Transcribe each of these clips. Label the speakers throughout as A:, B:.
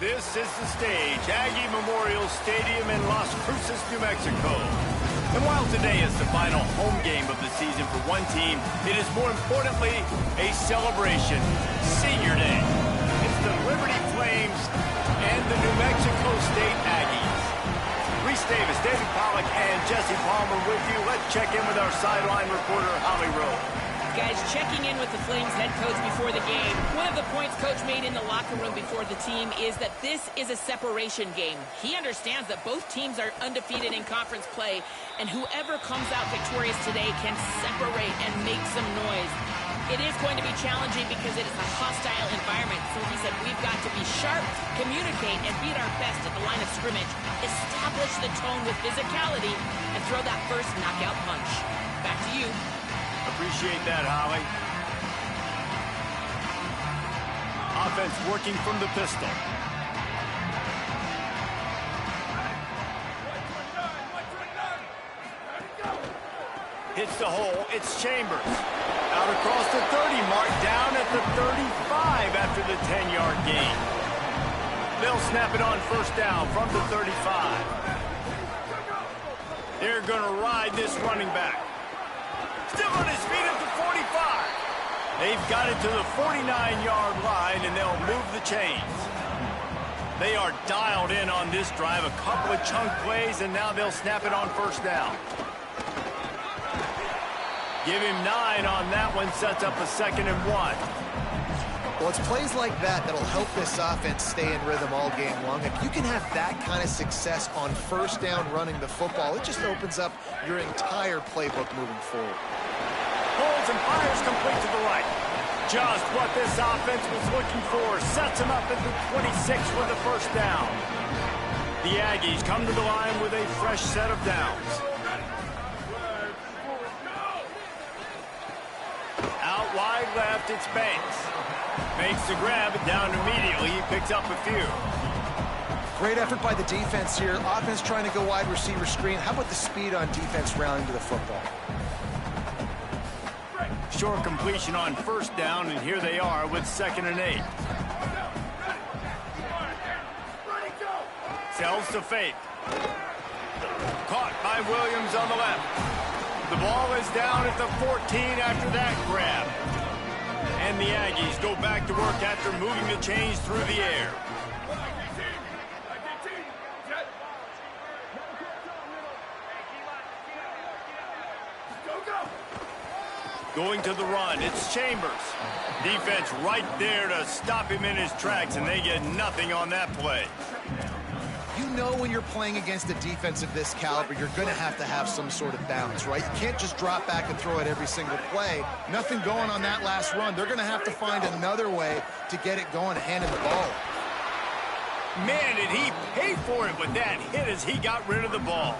A: This is the stage, Aggie Memorial Stadium in Las Cruces, New Mexico. And while today is the final home game of the season for one team, it is more importantly a celebration, Senior Day. It's the Liberty Flames and the New Mexico State Aggies. Reese Davis, David Pollack, and Jesse Palmer with you. Let's check in with our sideline reporter, Holly Rowe.
B: Guys, checking in with the Flames head coach before the game. One of the points coach made in the locker room before the team is that this is a separation game. He understands that both teams are undefeated in conference play, and whoever comes out victorious today can separate and make some noise. It is going to be challenging because it is a hostile environment, so he said we've got to be sharp, communicate, and beat our best at the line of scrimmage, establish the tone with physicality, and throw that first knockout punch. Back to you.
A: Appreciate that, Holly. Offense working from the pistol. Hits the hole. It's Chambers. Out across the 30 mark, down at the 35 after the 10-yard gain. They'll snap it on first down from the 35. They're going to ride this running back. Still on his feet at the 45. They've got it to the 49-yard line, and they'll move the chains. They are dialed in on this drive. A couple of chunk plays, and now they'll snap it on first down. Give him 9 on that one. Sets up a 2nd and 1.
C: Well, it's plays like that that'll help this offense stay in rhythm all game long. If you can have that kind of success on first down running the football, it just opens up your entire playbook moving forward.
A: Holds and fires complete to the right. Just what this offense was looking for. Sets him up at the 26 for the first down. The Aggies come to the line with a fresh set of downs. Out wide left, it's Banks. Makes the grab, down immediately. He picks up a few.
C: Great effort by the defense here. Offense trying to go wide receiver screen. How about the speed on defense rallying to the football?
A: Short completion on first down, and here they are with 2nd and 8. Sells to fake. Caught by Williams on the left. The ball is down at the 14 after that grab. And the Aggies go back to work after moving the chains through the air. Going to the run, it's Chambers. Defense right there to stop him in his tracks, and they get nothing on that play.
C: You know when you're playing against a defense of this caliber, you're going to have some sort of balance, right? You can't just drop back and throw it every single play. Nothing going on that last run. They're going to have to find another way to get it going, handing the ball.
A: Man, did he pay for it with that hit as he got rid of the ball.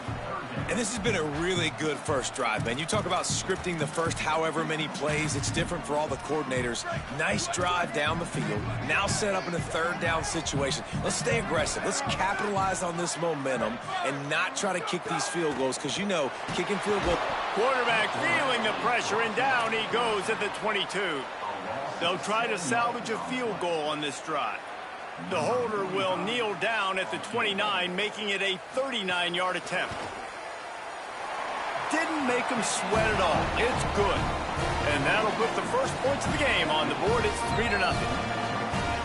D: And this has been a really good first drive, man. You talk about scripting the first however many plays. It's different for all the coordinators. Nice drive down the field. Now set up in a 3rd down situation. Let's stay aggressive. Let's capitalize on this momentum and not try to kick these field goals because, you know, kicking field goals.
A: Quarterback feeling the pressure, and down he goes at the 22. They'll try to salvage a field goal on this drive. The holder will kneel down at the 29, making it a 39-yard attempt. Didn't make him sweat at all. It's good. And that'll put the first points of the game on the board. It's 3-0.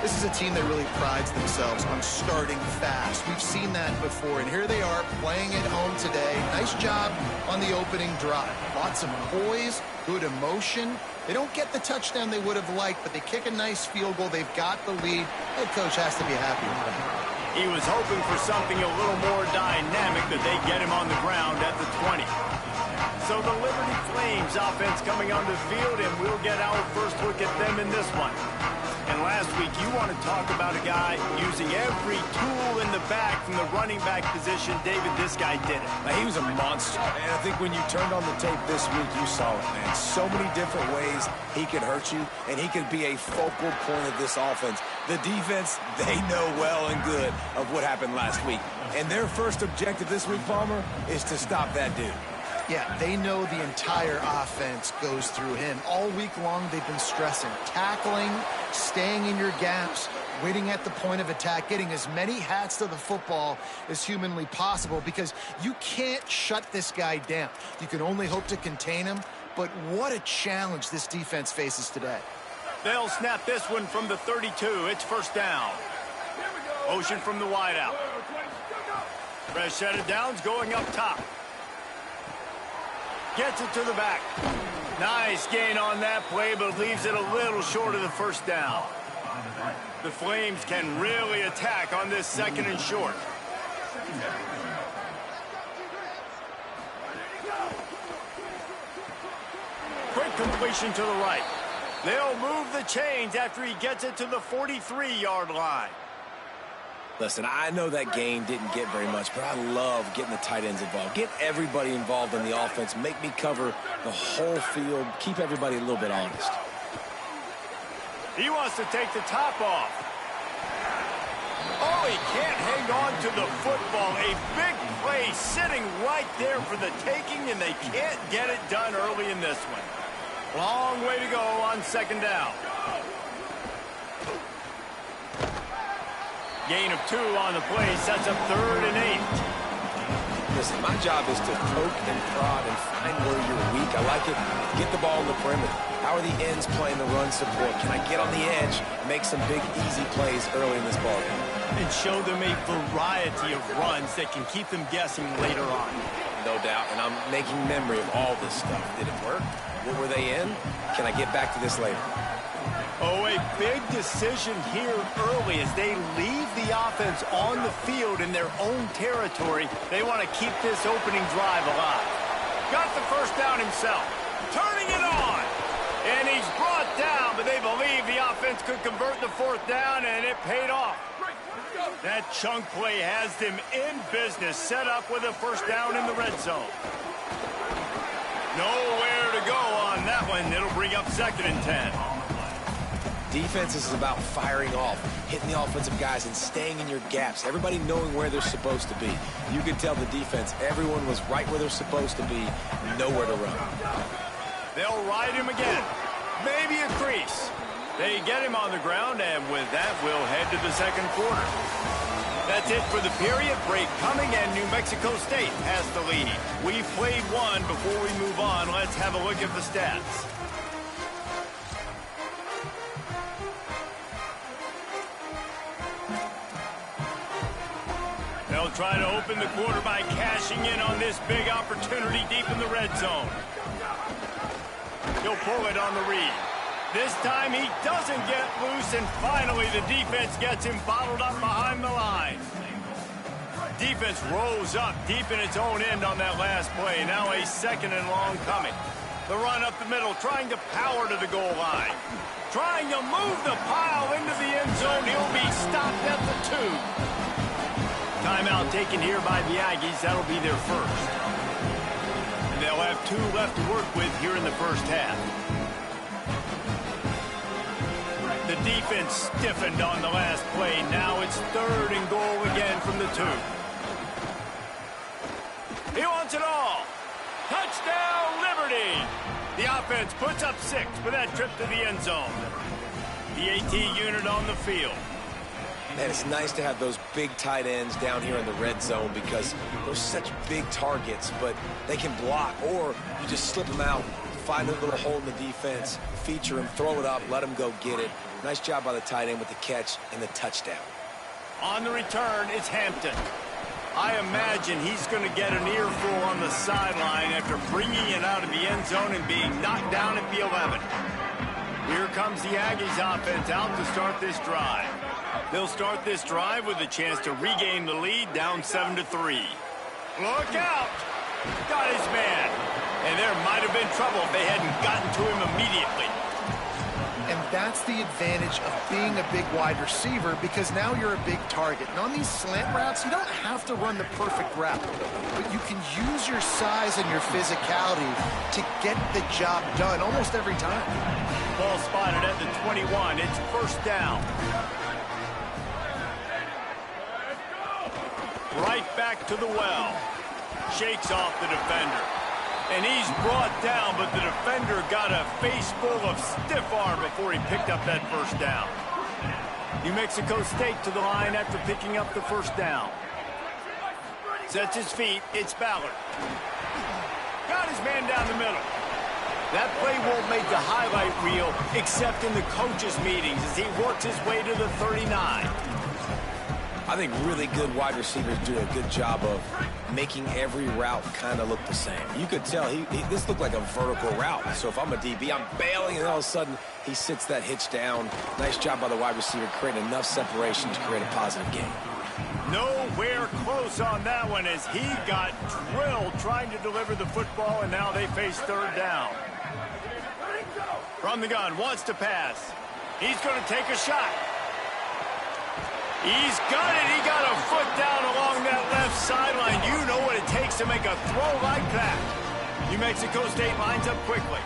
C: This is a team that really prides themselves on starting fast. We've seen that before, and here they are playing at home today. Nice job on the opening drive. Lots of poise, good emotion. They don't get the touchdown they would have liked, but they kick a nice field goal. They've got the lead. Head coach has to be happy with that.
A: He was hoping for something a little more dynamic, that they get him on the ground at the 20. So the Liberty Flames offense coming onto the field, and we'll get our first look at them in this one. And last week, you want to talk about a guy using every tool in the back from the running back position. David, this guy did it.
D: He was a monster. And I think when you turned on the tape this week, you saw it, man. So many different ways he could hurt you, and he could be a focal point of this offense. The defense, they know well and good of what happened last week. And their first objective this week, Palmer, is to stop that dude.
C: Yeah, they know the entire offense goes through him. All week long, they've been stressing, tackling, staying in your gaps, winning at the point of attack, getting as many hats to the football as humanly possible, because you can't shut this guy down. You can only hope to contain him, but what a challenge this defense faces today.
A: They'll snap this one from the 32. It's first down. Motion from the wideout. Fresh set of downs going up top. Gets it to the back. Nice gain on that play, but leaves it a little short of the first down. The Flames can really attack on this second and short. Quick completion to the right. They'll move the chains after he gets it to the 43-yard line.
D: Listen, I know that game didn't get very much, but I love getting the tight ends involved. Get everybody involved in the offense. Make me cover the whole field. Keep everybody a little bit honest.
A: He wants to take the top off. Oh, he can't hang on to the football. A big play sitting right there for the taking, and they can't get it done early in this one. Long way to go on second down. Gain of 2 on the play sets up 3rd and 8.
D: Listen, my job is to poke and prod and find where you're weak. I like it. Get the ball in the perimeter. How are the ends playing the run support? Can I get on the edge, make some big, easy plays early in this ballgame?
A: And show them a variety of runs that can keep them guessing later on.
D: No doubt, and I'm making memory of all this stuff. Did it work? What were they in? Can I get back to this later?
A: Oh, a big decision here early as they leave the offense on the field in their own territory. They want to keep this opening drive alive. Got the first down himself. Turning it on. And he's brought down, but they believe the offense could convert the 4th down, and it paid off. That chunk play has them in business, set up with a first down in the red zone. Nowhere to go on that one. It'll bring up 2nd and 10.
D: Defense is about firing off, hitting the offensive guys and staying in your gaps. Everybody knowing where they're supposed to be. You could tell the defense, everyone was right where they're supposed to be, nowhere to run.
A: They'll ride him again. Maybe a crease. They get him on the ground, and with that, we'll head to the second quarter. That's it for the period. Break coming, and New Mexico State has the lead. We've played one. Before we move on, let's have a look at the stats. They'll try to open the quarter by cashing in on this big opportunity deep in the red zone. He'll pull it on the read. This time he doesn't get loose, and finally the defense gets him bottled up behind the line. Defense rolls up deep in its own end on that last play. Now a 2nd and long coming. The run up the middle, trying to power to the goal line. Trying to move the pile into the end zone. He'll be stopped at the 2. Timeout taken here by the Aggies. That'll be their first. And they'll have 2 left to work with here in the first half. The defense stiffened on the last play. Now it's 3rd and goal again from the 2. He wants it all. Touchdown, Liberty. The offense puts up 6 for that trip to the end zone. The AT unit on the field.
D: Man, it's nice to have those big tight ends down here in the red zone because they're such big targets, but they can block, or you just slip them out, find a little hole in the defense, feature them, throw it up, let them go get it. Nice job by the tight end with the catch and the touchdown.
A: On the return, it's Hampton. I imagine he's going to get an earful on the sideline after bringing it out of the end zone and being knocked down at the 11. Here comes the Aggies offense out to start this drive. They'll start this drive with a chance to regain the lead, down 7-3. Look out! Got his man. And there might have been trouble if they hadn't gotten to him immediately.
C: And that's the advantage of being a big wide receiver, because now you're a big target. And on these slant routes, you don't have to run the perfect route, but you can use your size and your physicality to get the job done almost every time.
A: Ball spotted at the 21. It's first down. Right back to the well. Shakes off the defender. And he's brought down, but the defender got a face full of stiff arm before he picked up that first down. New Mexico State to the line after picking up the first down. Sets his feet. It's Ballard. Got his man down the middle. That play won't make the highlight reel except in the coaches' meetings as he works his way to the 39.
D: I think really good wide receivers do a good job of making every route kind of look the same. You could tell this looked like a vertical route. So if I'm a DB, I'm bailing, and all of a sudden he sits that hitch down. Nice job by the wide receiver, creating enough separation to create a positive gain.
A: Nowhere close on that one as he got drilled trying to deliver the football, and now they face third down. From the gun, wants to pass. He's going to take a shot. He's got it. He got a foot down along that left sideline. You know what it takes to make a throw like that. New Mexico State lines up quickly.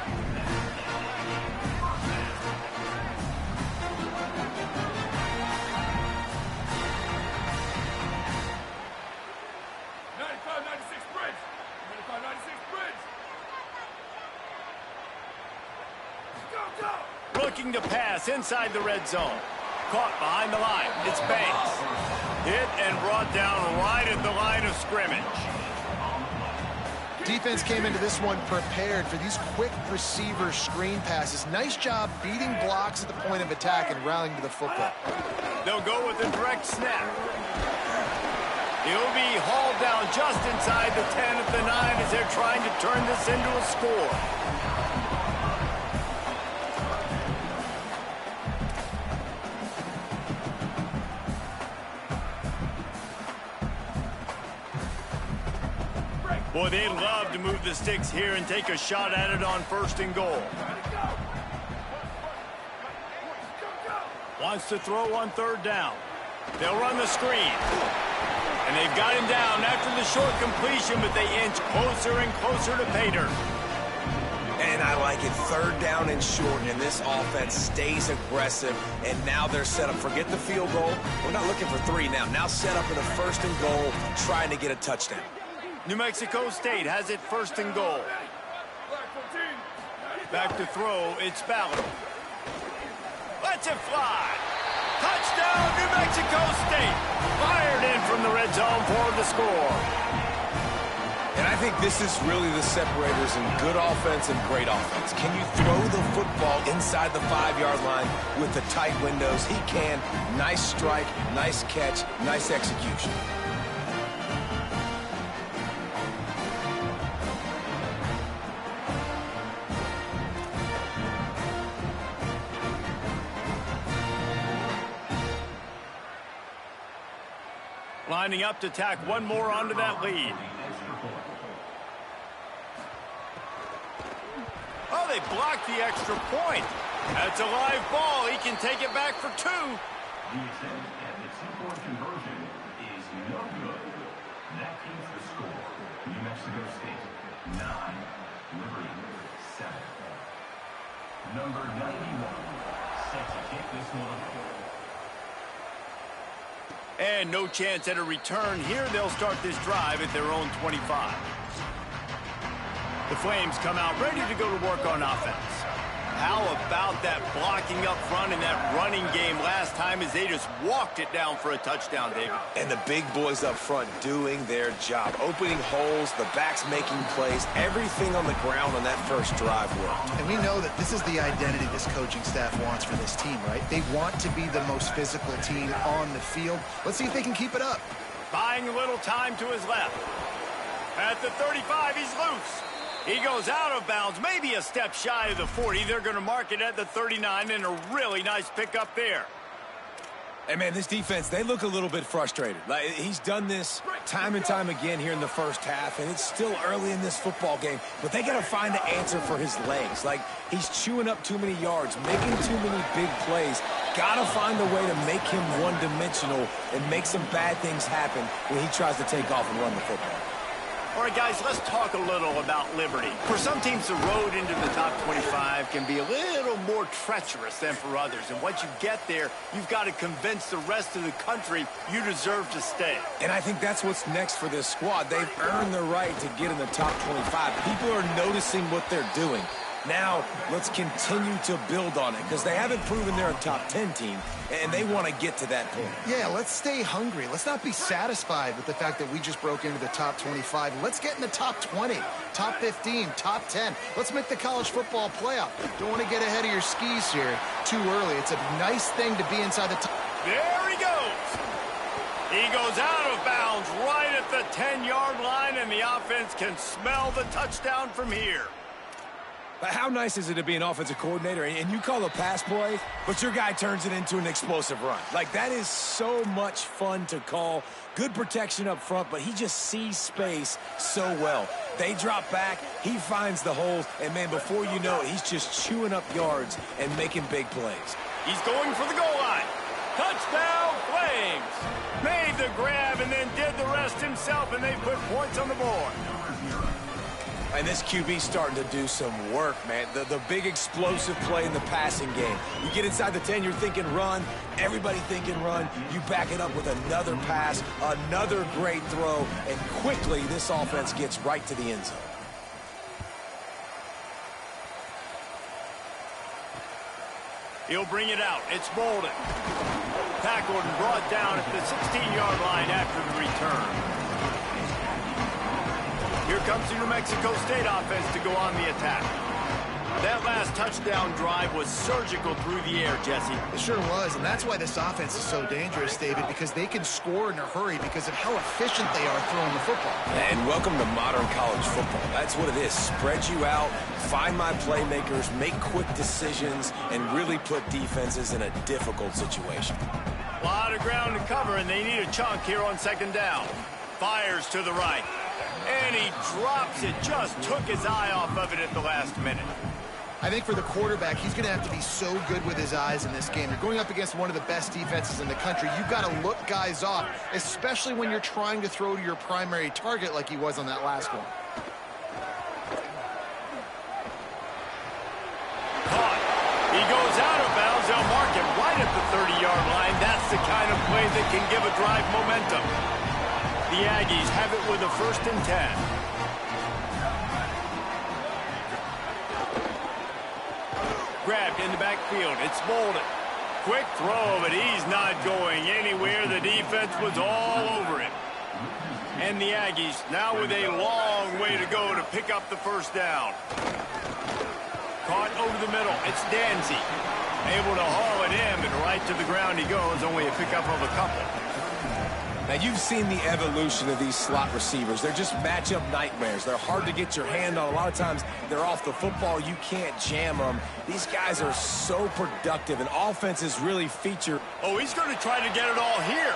A: Looking to pass inside the red zone. Caught behind the line. It's Banks. Hit and brought down right at the line of scrimmage.
C: Defense came into this one prepared for these quick receiver screen passes. Nice job beating blocks at the point of attack and rallying to the football.
A: They'll go with a direct snap. He'll be hauled down just inside the 10 at the 9 as they're trying to turn this into a score. Boy, they'd love to move the sticks here and take a shot at it on first and goal. Wants to throw on third down. They'll run the screen. And they've got him down after the short completion, but they inch closer and closer to pay dirt.
D: And I like it. Third down and short, and this offense stays aggressive. And now they're set up. Forget the field goal. We're not looking for 3 now. Now set up in a first and goal, trying to get a touchdown.
A: New Mexico State has it first and goal. Back to throw, it's Ballard. Lets it fly. Touchdown, New Mexico State. Fired in from the red zone for the score.
D: And I think this is really the separators in good offense and great offense. Can you throw the football inside the 5-yard line with the tight windows? He can. Nice strike, nice catch, nice execution.
A: Lining up to tack one more onto that lead. Oh, they blocked the extra point. That's a live ball. He can take it back for 2.
E: The attempt at the 2-point conversion is no good. That keeps the score. New Mexico State 9, Liberty 7. Number 91 set to kick this one.
A: And no chance at a return here. They'll start this drive at their own 25. The Flames come out ready to go to work on offense. How about that blocking up front in that running game last time as they just walked it down for a touchdown, David?
D: And the big boys up front doing their job. Opening holes, the backs making plays. Everything on the ground on that first drive worked.
C: And we know that this is the identity this coaching staff wants for this team, right? They want to be the most physical team on the field. Let's see if they can keep it up.
A: Buying a little time to his left. At the 35, he's loose. He goes out of bounds, maybe a step shy of the 40. They're going to mark it at the 39, and a really nice pickup there.
D: And, man, this defense, they look a little bit frustrated. Like, he's done this time and time again here in the first half, and it's still early in this football game. But they got to find the answer for his legs. Like, he's chewing up too many yards, making too many big plays. Got to find a way to make him one-dimensional and make some bad things happen when he tries to take off and run the football.
A: All right, guys, let's talk a little about Liberty. For some teams, the road into the top 25 can be a little more treacherous than for others. And once you get there, you've got to convince the rest of the country you deserve to stay.
D: And I think that's what's next for this squad. They've earned the right to get in the top 25. People are noticing what they're doing. Now, let's continue to build on it because they haven't proven they're a top 10 team, and they want to get to that point.
C: Yeah, let's stay hungry. Let's not be satisfied with the fact that we just broke into the top 25. Let's get in the top 20, top 15, top 10. Let's make the college football playoff. Don't want to get ahead of your skis here too early. It's a nice thing to be inside the top.
A: There he goes. He goes out of bounds right at the 10-yard line, and the offense can smell the touchdown from here.
D: How nice is it to be an offensive coordinator and you call a pass play, but your guy turns it into an explosive run? Like, that is so much fun to call. Good protection up front, but he just sees space so well. They drop back, he finds the holes, and, man, before you know it, he's just chewing up yards and making big plays.
A: He's going for the goal line. Touchdown, Flames. Made the grab and then did the rest himself, and they put points on the board.
D: And this QB's starting to do some work, man. The big explosive play in the passing game. You get inside the 10, you're thinking run. Everybody thinking run. You back it up with another pass, another great throw, and quickly this offense gets right to the end zone.
A: He'll bring it out. It's Bolden. Tackled and brought down at the 16-yard line after the return. Here comes the New Mexico State offense to go on the attack. That last touchdown drive was surgical through the air, Jesse.
C: It sure was, and that's why this offense is so dangerous, David, because they can score in a hurry because of how efficient they are throwing the football.
D: And welcome to modern college football. That's what it is. Spread you out, find my playmakers, make quick decisions, and really put defenses in a difficult situation.
A: A lot of ground to cover, and they need a chunk here on second down. Fires to the right. And he drops it. Just took his eye off of it at the last minute.
C: I think for the quarterback, he's going to have to be so good with his eyes in this game. You're going up against one of the best defenses in the country. You've got to look guys off, especially when you're trying to throw to your primary target like he was on that last one.
A: Caught. He goes out of bounds. They'll mark him right at the 30-yard line. That's the kind of play that can give a drive momentum. The Aggies have it with a 1st and 10. Grabbed in the backfield. It's Bolden. Quick throw, but he's not going anywhere. The defense was all over him. And the Aggies now with a long way to go to pick up the 1st down. Caught over the middle. It's Danzy. Able to haul it in, but right to the ground he goes. Only a pickup of a couple.
D: Now, you've seen the evolution of these slot receivers. They're just matchup nightmares. They're hard to get your hand on. A lot of times, they're off the football. You can't jam them. These guys are so productive, and offenses really feature.
A: Oh, he's going to try to get it all here.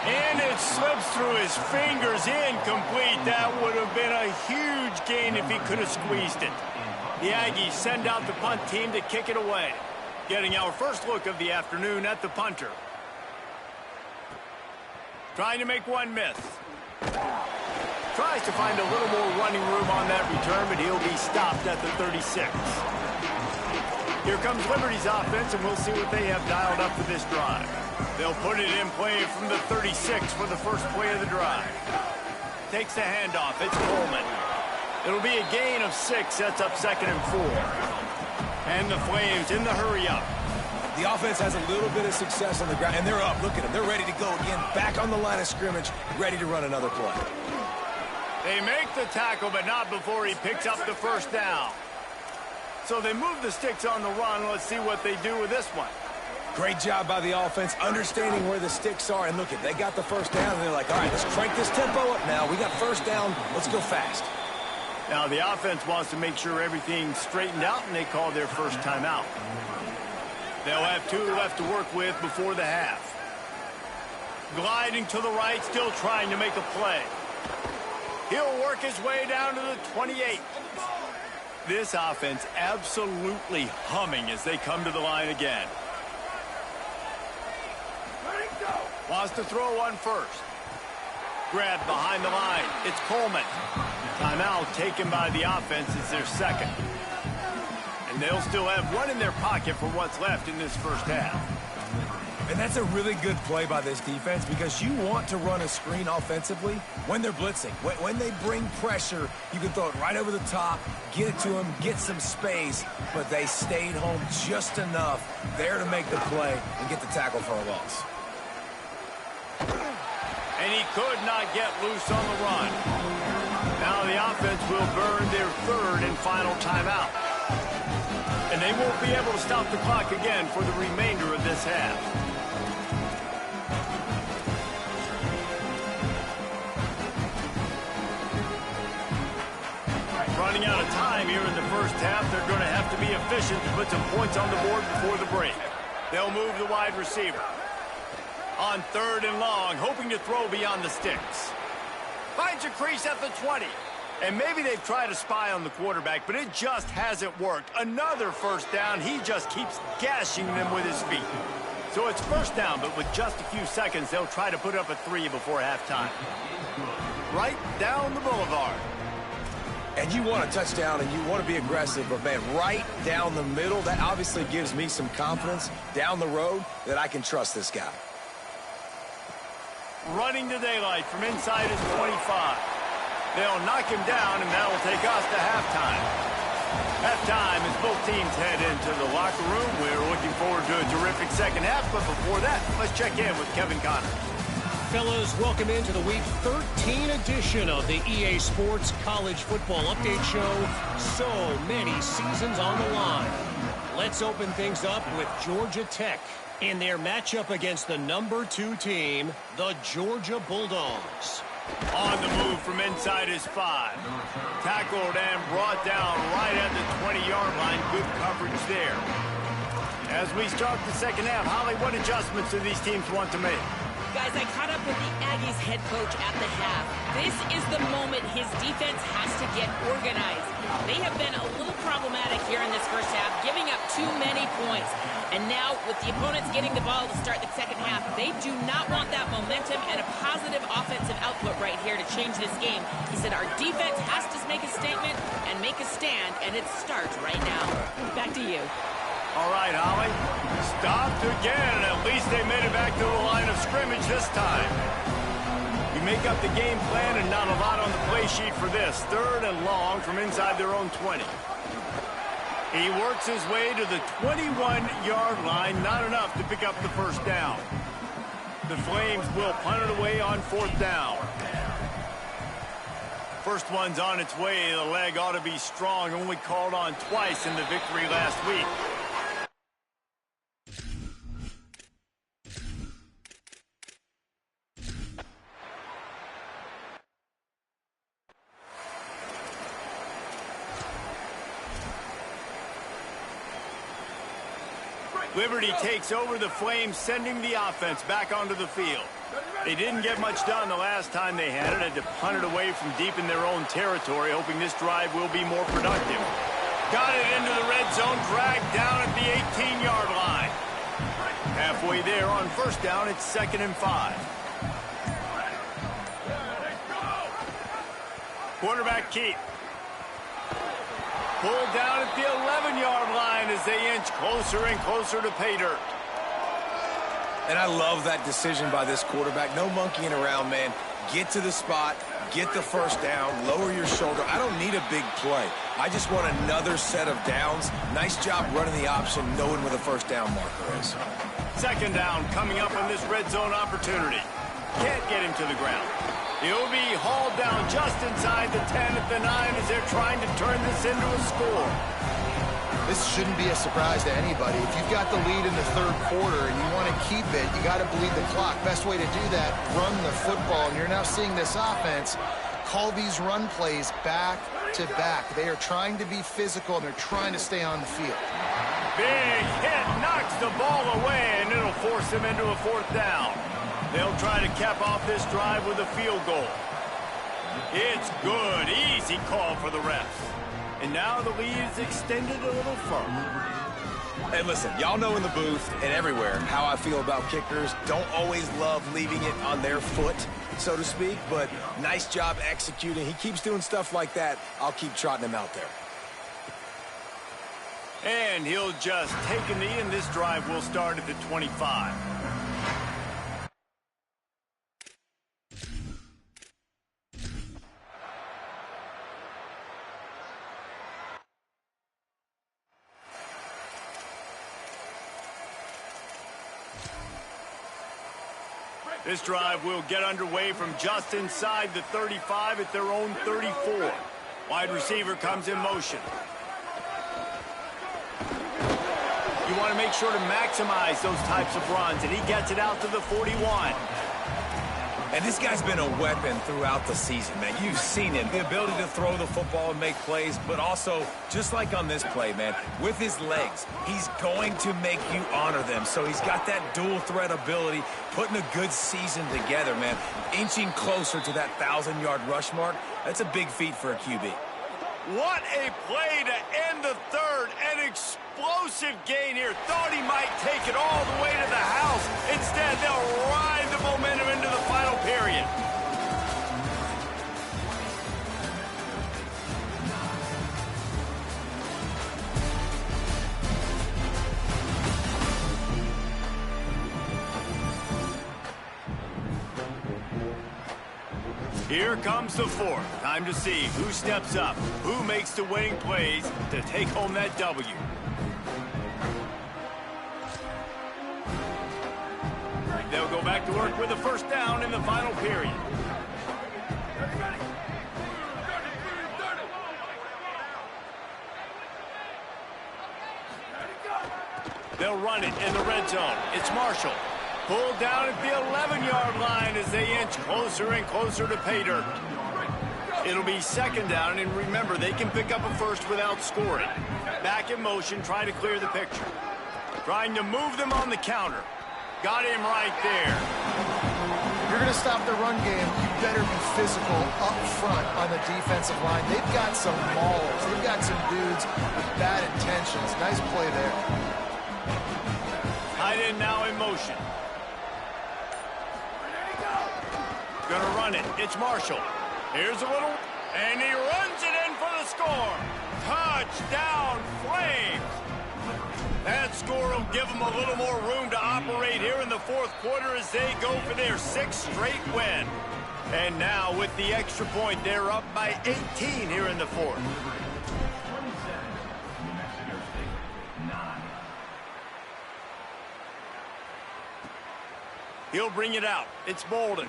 A: And it slips through his fingers, incomplete. That would have been a huge gain if he could have squeezed it. The Aggies send out the punt team to kick it away. Getting our first look of the afternoon at the punter. Trying to make one miss. Tries to find a little more running room on that return, but he'll be stopped at the 36. Here comes Liberty's offense, and we'll see what they have dialed up for this drive. They'll put it in play from the 36 for the first play of the drive. Takes the handoff. It's Coleman. It'll be a gain of 6. Sets up 2nd and 4. And the Flames in the hurry-up.
D: The offense has a little bit of success on the ground, and they're up. Look at them. They're ready to go again. Back on the line of scrimmage, ready to run another play.
A: They make the tackle, but not before he picks up the 1st down. So they move the sticks on the run. Let's see what they do with this one.
D: Great job by the offense, understanding where the sticks are. And look, they got the 1st down, and they're like, all right, let's crank this tempo up now. We got 1st down. Let's go fast.
A: Now the offense wants to make sure everything's straightened out, and they call their first timeout. They'll have 2 left to work with before the half. Gliding to the right, still trying to make a play. He'll work his way down to the 28. This offense absolutely humming as they come to the line again. Wants to throw one first. Grabbed behind the line. It's Coleman. Timeout taken by the offense. It's their 2nd. And they'll still have 1 in their pocket for what's left in this first half.
D: And that's a really good play by this defense because you want to run a screen offensively when they're blitzing. When they bring pressure, you can throw it right over the top, get it to them, get some space, but they stayed home just enough there to make the play and get the tackle for a loss.
A: And he could not get loose on the run. Now the offense will burn their third and final timeout. And they won't be able to stop the clock again for the remainder of this half. Running out of time here in the first half. They're going to have to be efficient to put some points on the board before the break. They'll move the wide receiver. On 3rd and long, hoping to throw beyond the sticks. Finds a crease at the 20. And maybe they've tried to spy on the quarterback, but it just hasn't worked. Another first down. He just keeps gashing them with his feet. So it's first down, but with just a few seconds, they'll try to put up a 3 before halftime. Right down the boulevard.
D: And you want a touchdown and you want to be aggressive, but man, right down the middle, that obviously gives me some confidence down the road that I can trust this guy.
A: Running to daylight from inside his 25. They'll knock him down, and that will take us to halftime. Halftime as both teams head into the locker room. We're looking forward to a terrific second half, but before that, let's check in with Kevin Connors.
F: Fellas, welcome into the Week 13 edition of the EA Sports College Football Update Show. So many seasons on the line. Let's open things up with Georgia Tech in their matchup against the number 2 team, the Georgia Bulldogs.
A: On the move from inside his 5. Tackled and brought down right at the 20-yard line. Good coverage there. As we start the second half, Holly, what adjustments do these teams want to make?
B: Guys, I caught up with the Aggies head coach at the half. This is the moment his defense has to get organized. They have been a little problematic here in this first half, giving up too many points. And now, with the opponents getting the ball to start the second half, they do not want that momentum and a positive offensive output right here to change this game. He said our defense has to make a statement and make a stand, and it starts right now. Back to you.
A: All right, Holly. Stopped again. At least they made it back to the line of scrimmage this time. You make up the game plan and not a lot on the play sheet for this. 3rd and long from inside their own 20. He works his way to the 21-yard line. Not enough to pick up the first down. The Flames will punt it away on 4th down. First one's on its way. The leg ought to be strong. Only called on twice in the victory last week. Liberty takes over the Flames, sending the offense back onto the field. They didn't get much done the last time they had it. Had to punt it away from deep in their own territory, hoping this drive will be more productive. Got it into the red zone, dragged down at the 18-yard line. Halfway there on first down, it's 2nd and 5. Quarterback keep. Pulled down at the 11-yard line as they inch closer and closer to pay dirt.
D: And I love that decision by this quarterback. No monkeying around, man. Get to the spot, get the first down, lower your shoulder. I don't need a big play. I just want another set of downs. Nice job running the option, knowing where the first down marker is.
A: 2nd down coming up on this red zone opportunity. Can't get him to the ground. He'll be hauled down just inside the 10 at the 9 as they're trying to turn this into a score.
C: This shouldn't be a surprise to anybody. If you've got the lead in the 3rd quarter and you want to keep it, you got to bleed the clock. Best way to do that, run the football. And you're now seeing this offense call these run plays back to back. They are trying to be physical, and they're trying to stay on the field.
A: Big hit, knocks the ball away, and it'll force them into a 4th down. They'll try to cap off this drive with a field goal. It's good. Easy call for the refs. And now the lead is extended a little further.
D: Hey, listen, y'all know in the booth and everywhere how I feel about kickers. Don't always love leaving it on their foot, so to speak, but nice job executing. He keeps doing stuff like that. I'll keep trotting him out there.
A: And he'll just take a knee, and this drive will start at the 25. This drive will get underway from just inside the 35 at their own 34. Wide receiver comes in motion. You want to make sure to maximize those types of runs, and he gets it out to the 41.
D: And this guy's been a weapon throughout the season, man. You've seen him, the ability to throw the football and make plays, but also, just like on this play, man, with his legs, he's going to make you honor them. So he's got that dual threat ability, putting a good season together, man. Inching closer to that 1,000-yard rush mark, that's a big feat for a QB.
A: What a play to end the third. An explosive gain here. Thought he might take it all the way to the house. Instead, they'll ride the momentum into the final period. Here comes the fourth. Time to see who steps up, who makes the winning plays to take home that W. They'll go back to work with a first down in the final period. They'll run it in the red zone. It's Marshall. Pulled down at the 11-yard line as they inch closer and closer to pay dirt. It'll be second down, and remember, they can pick up a first without scoring. Back in motion, trying to clear the picture. Trying to move them on the counter. Got him right there.
C: If you're going to stop the run game, you better be physical up front on the defensive line. They've got some maulers. They've got some dudes with bad intentions. Nice play there.
A: Tight end now in motion. Gonna run it. It's Marshall. Here's a little, and he runs it in for the score. Touchdown, Flames. That score will give them a little more room to operate here in the fourth quarter as they go for their 6th straight win. And now with the extra point, they're up by 18 here in the fourth. He'll bring it out. It's Bolden.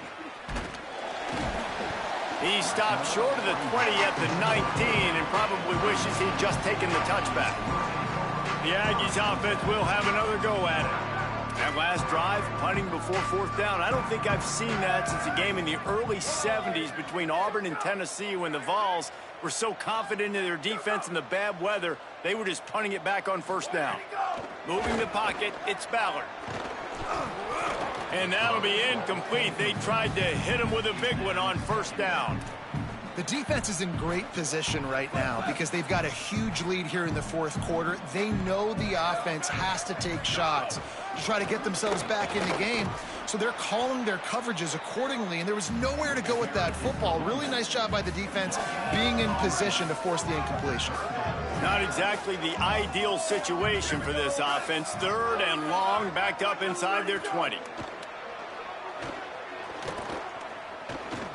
A: He stopped short of the 20 at the 19 and probably wishes he'd just taken the touchback. The Aggies offense will have another go at it. That last drive, punting before fourth down, I don't think I've seen that since a game in the early 70s between Auburn and Tennessee when the Vols were so confident in their defense in the bad weather, they were just punting it back on first down. Moving the pocket, it's Ballard. And that'll be incomplete. They tried to hit him with a big one on first down.
C: The defense is in great position right now because they've got a huge lead here in the fourth quarter. They know the offense has to take shots to try to get themselves back in the game. So they're calling their coverages accordingly, and there was nowhere to go with that football. Really nice job by the defense being in position to force the incompletion.
A: Not exactly the ideal situation for this offense. Third and long, backed up inside their 20.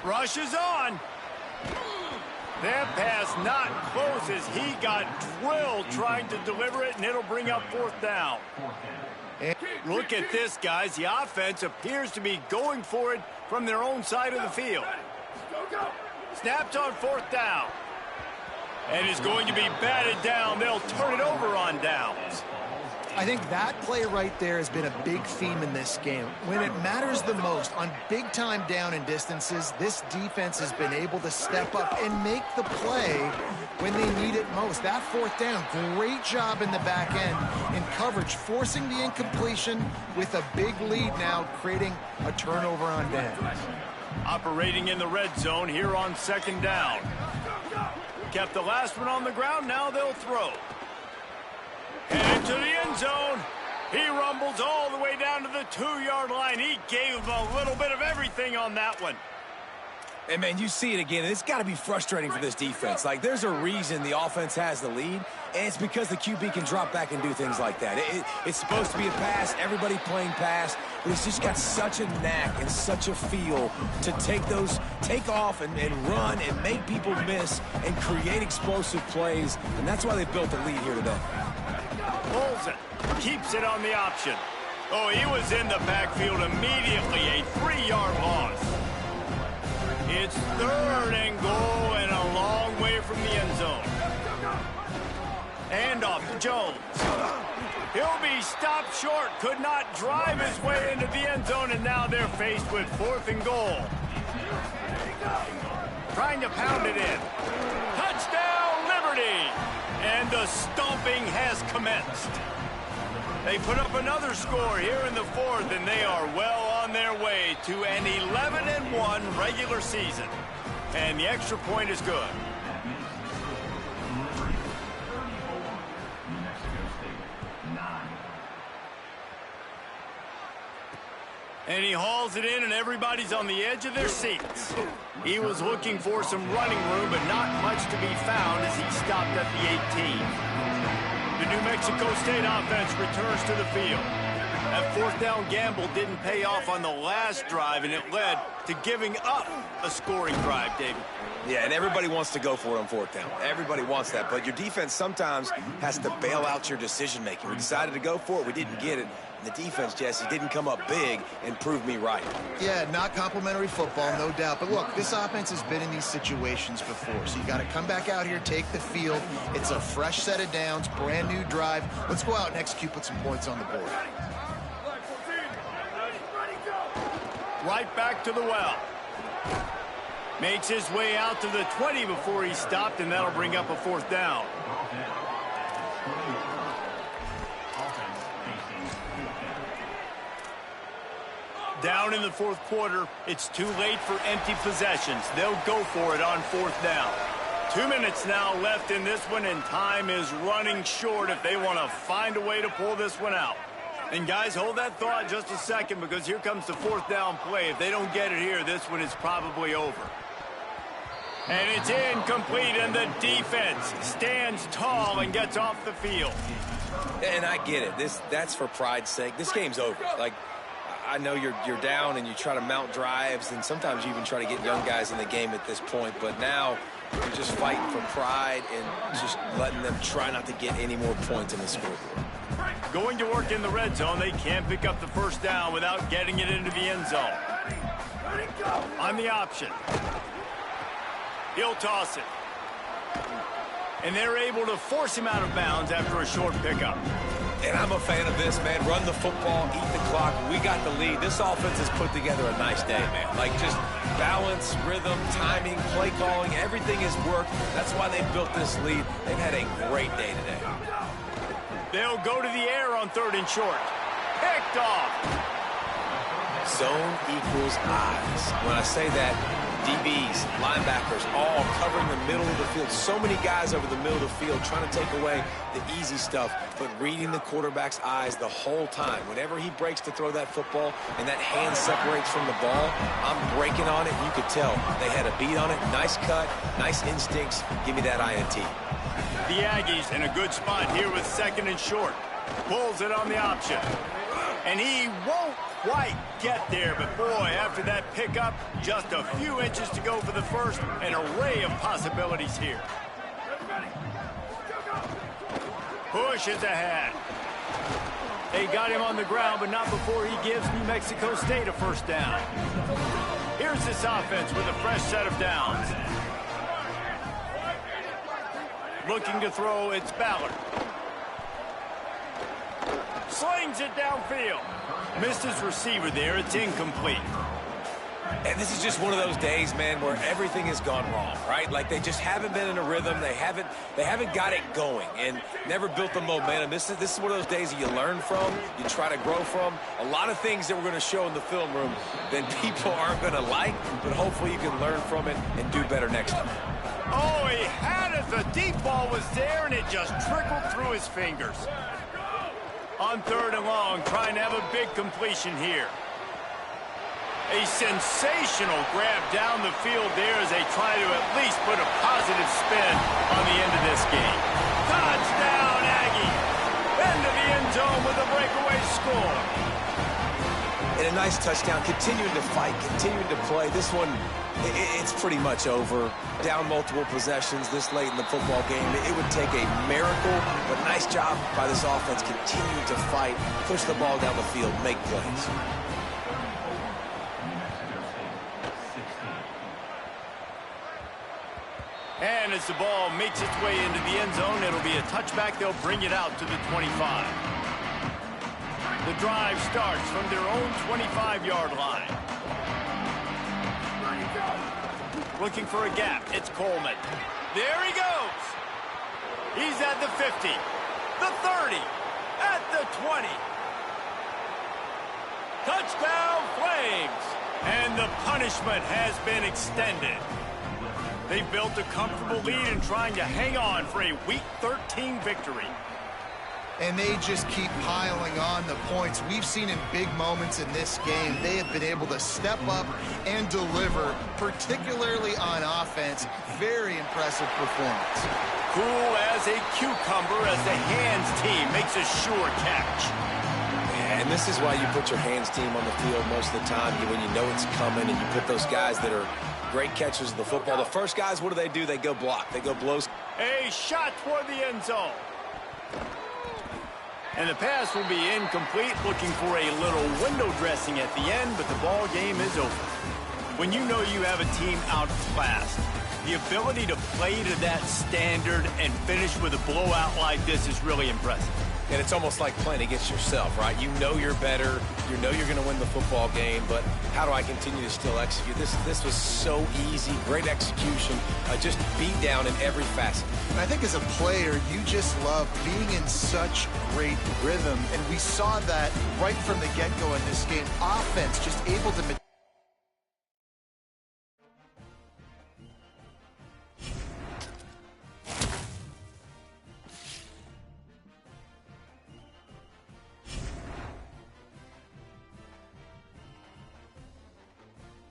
A: Rush is on. That pass not close as he got drilled trying to deliver it, and it'll bring up fourth down. And look at this, guys. The offense appears to be going for it from their own side of the field. Snapped on fourth down. And is going to be batted down. They'll turn it over on downs.
C: I think that play right there has been a big theme in this game. When it matters the most, on big-time down and distances, this defense has been able to step up and make the play when they need it most. That fourth down, great job in the back end in coverage, forcing the incompletion with a big lead now, creating a turnover on downs.
A: Operating in the red zone here on second down. Kept the last one on the ground, now they'll throw. And into the end zone. He rumbles all the way down to the 2-yard line. He gave him a little bit of everything on that one.
D: And, man, you see it again. It's got to be frustrating for this defense. Like, there's a reason the offense has the lead, and it's because the QB can drop back and do things like that. It's supposed to be a pass, everybody playing pass, but it's just got such a knack and such a feel to take off and run and make people miss and create explosive plays, and that's why they built the lead here today.
A: Pulls it, keeps it on the option. Oh, he was in the backfield immediately, a 3-yard loss. It's 3rd and goal and a long way from the end zone. And off to Jones. He'll be stopped short, could not drive his way into the end zone, and now they're faced with 4th and goal. Trying to pound it in. Touchdown, Liberty! And the stomping has commenced. They put up another score here in the 4th, and they are well on their way to an 11-1 regular season. And the extra point is good. And he hauls it in, and everybody's on the edge of their seats. He was looking for some running room, but not much to be found as he stopped at the 18. The New Mexico State offense returns to the field. That 4th down gamble didn't pay off on the last drive, and it led to giving up a scoring drive, David.
D: Yeah, and everybody wants to go for it on 4th down. Everybody wants that, but your defense sometimes has to bail out your decision-making. We decided to go for it. We didn't get it. And the defense, Jesse, didn't come up big and prove me right.
C: Yeah, not complimentary football, no doubt. But look, this offense has been in these situations before, so you got to come back out here, take the field. It's a fresh set of downs, brand new drive. Let's go out and execute, put some points on the board.
A: Right back to the well. Makes his way out to the 20 before he stopped, and that'll bring up a 4th down. Down in the 4th quarter, it's too late for empty possessions. They'll go for it on 4th down. 2 minutes now left in this one, and time is running short if they want to find a way to pull this one out. And guys, hold that thought just a second, because here comes the 4th down play. If they don't get it here, this one is probably over. And it's incomplete, and the defense stands tall and gets off the field.
D: And I get it. That's for pride's sake. This game's over. Like, I know you're down and you try to mount drives, and sometimes you even try to get young guys in the game at this point, but now you're just fighting for pride and just letting them try not to get any more points in the scoreboard.
A: Going to work in the red zone, they can't pick up the 1st down without getting it into the end zone. On the option. He'll toss it. And they're able to force him out of bounds after a short pickup.
D: And I'm a fan of this, man. Run the football, eat the clock. We got the lead. This offense has put together a nice day, man. Like, just balance, rhythm, timing, play calling, everything has worked. That's why they built this lead. They've had a great day today.
A: They'll go to the air on 3rd and short. Picked off.
D: Zone equals eyes. When I say that, DBs, linebackers, all covering the middle of the field. So many guys over the middle of the field trying to take away the easy stuff, but reading the quarterback's eyes the whole time. Whenever he breaks to throw that football and that hand separates from the ball, I'm breaking on it. You could tell they had a beat on it. Nice cut, nice instincts. Give me that INT.
A: The Aggies in a good spot here with 2nd and short. Pulls it on the option. And he won't quite get there, but boy, after that pickup, just a few inches to go for the 1st. An array of possibilities here. Pushes ahead. They got him on the ground, but not before he gives New Mexico State a 1st down. Here's this offense with a fresh set of downs. Looking to throw, it's Ballard. Slings it downfield. Missed his receiver there. It's incomplete.
D: And this is just one of those days, man, where everything has gone wrong, right? Like, they just haven't been in a rhythm. They haven't got it going and never built the momentum. This is one of those days that you learn from, you try to grow from. A lot of things that we're going to show in the film room that people aren't going to like, but hopefully you can learn from it and do better next time.
A: Oh, he had it. The deep ball was there, and it just trickled through his fingers. On 3rd and long, trying to have a big completion here. A sensational grab down the field there as they try to at least put a positive spin on the end of this game. Touchdown, Aggie! Into the end zone with a breakaway score.
D: And a nice touchdown, continuing to fight, continuing to play. This one, it's pretty much over. Down multiple possessions this late in the football game. It would take a miracle, but nice job by this offense continuing to fight, push the ball down the field, make plays.
A: And as the ball makes its way into the end zone, it'll be a touchback. They'll bring it out to the 25. The drive starts from their own 25-yard line. Looking for a gap. It's Coleman. There he goes. He's at the 50, the 30, at the 20. Touchdown, Flames. And the punishment has been extended. They've built a comfortable lead and trying to hang on for a Week 13 victory.
C: And they just keep piling on the points. We've seen in big moments in this game, they have been able to step up and deliver, particularly on offense. Very impressive performance.
A: Cool as a cucumber as the hands team makes a sure catch.
D: And this is why you put your hands team on the field most of the time, when you know it's coming, and you put those guys that are great catchers of the football. The first guys, what do? They go block. They go blows.
A: A shot toward the end zone. And the pass will be incomplete, looking for a little window dressing at the end, but the ball game is over. When you know you have a team outclassed, the ability to play to that standard and finish with a blowout like this is really impressive.
D: And it's almost like playing against yourself, right? You know you're better. You know you're going to win the football game, but how do I continue to still execute? This was so easy. Great execution. Just beat down in every facet.
C: And I think as a player, you just love being in such great rhythm. And we saw that right from the get-go in this game. Offense just able to